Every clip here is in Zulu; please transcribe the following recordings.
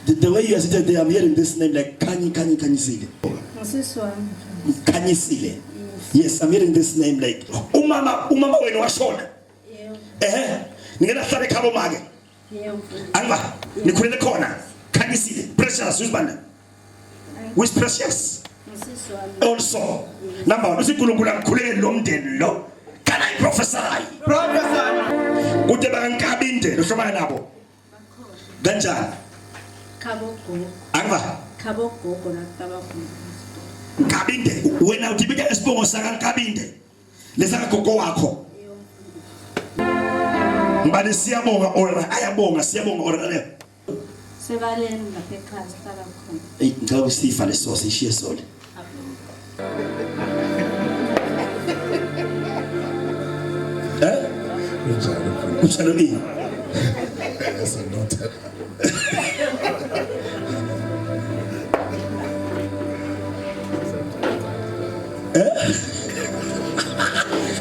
The way you are seated there, I'm hearing this name like Kanyisile. Kanyisile. Yes, I'm hearing this name like Umama wenu washona. Ningena hlale khabo make. Anga, nikhulele khona. Kanyisile. Precious usibanda. Who's precious? Also, number one, usikhulunkulu akukhuleke lo mndeni lo. Can I prophesy? Prophesy. Kude bangakabinde lohlobana nabo. Kanjani? Kabogo. Anga. Kabogo nakutabakhulu. Kabinde wena udibika esibongo saka Kabinde lesaka gogo wakho ngibale siyabonga ora ayabonga siyabonga ora le sebaleni lapha ekhaya sihlala khona ngicela usifa lesosi ishiye sole Uchalo ini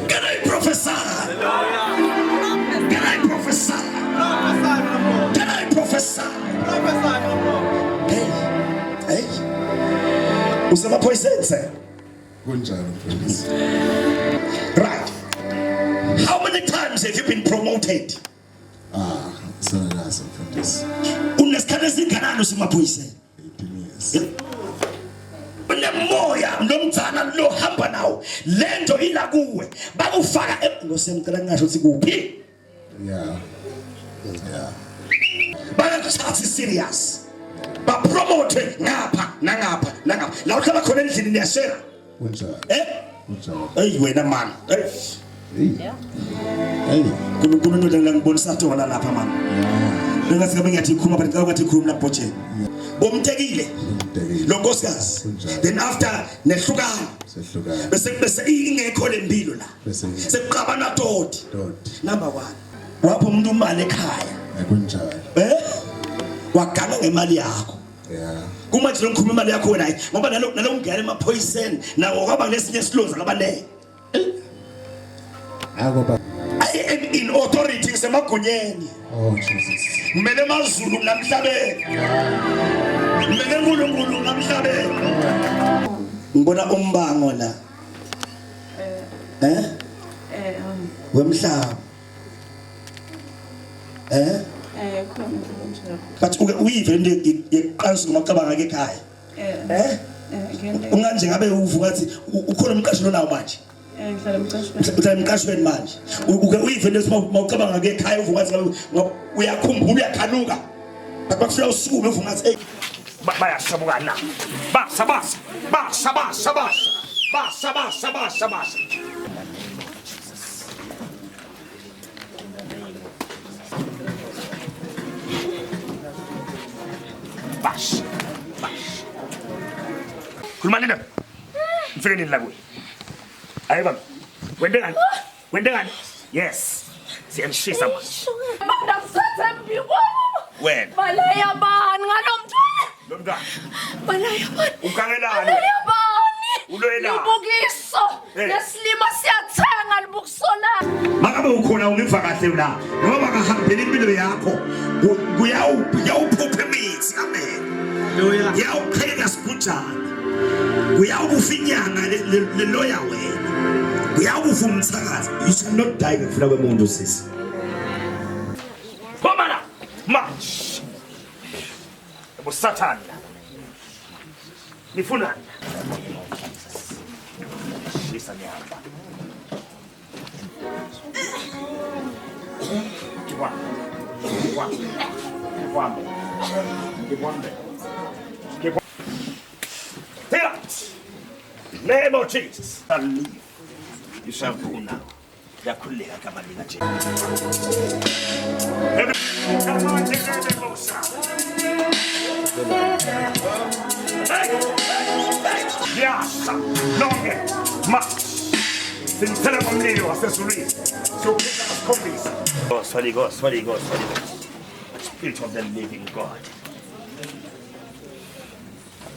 Can I prophesy? Can I prophesy? Can I prophesy? Hey. Usama poisense. Right. How many times have you been promoted? So that's from this. Unesikhathi singanani usima poisense? 18 years. Moya nomdzana lo hamba nawo lento ila kuwe bakufaka ngosemcela ngisho ukuthi kuphi bakuthatha serious ba promote ngapha nangapha la uhlala khona endlini niyashare kunjani wena man kuNkulunkulu nodla ngibonisa ukuthi wala lapha man bengathi ngabe ngiyathi ikhuluma but ngathi ikhuluma lapho nje bomtekile lo nkosikazi then after nehlukana bese ingekho lempilo la sekuqabana dodi number 1 wapho umuntu imali ekhaya kunjani wagana ngemali yakho kuma nje ngikhuluma imali yakho wena ngoba nalo ungena emaphoyiseni nawo kwaba lesinye siloza labanene akoba in authority semagunyeni Jesus kumele mazulu namhlabeni kumele uNkulunkulu namhlabeni ngibona umbango la wemhlaba khona njalo but uyive into yeqansi ngomacabanga ake ekhaya unganje ngabe uvuka athi ukhona umqashi lonawo manje uhlala emqashweni manje uke uyive into mawucabanga ake ekhaya uvuka athi uyakhumbula uyakhanuka bakufika usuku uvuka athi bayashabuka na basabasa bash kulmanina mfike nini la kuwe ayiba wendengani yes siyamshisa manje Madam Satembi wena Malaya bani ngalomntwana lo mntwana Malaya bani ukangelani Malaya bani uloyela Libukiso lesilima siyathenga libukiso la Makabe ukhona ungiva kahle la ngoba kahambela impilo yakho kuyawuphupha imithi amen yawuqheka sikujana uyawufinyanga leloya wena uyawuva umthakazi you should not die ngifuna kwemuntu sisi bomana march bosathana nifunani shisa nihamba Name of Jesus, I leave. You shall go now. Yakuleka kama lingaje. Yes, longe, mas. Sin telefonero accessory. So pick up copies. Sorry God. Spirit of the living God.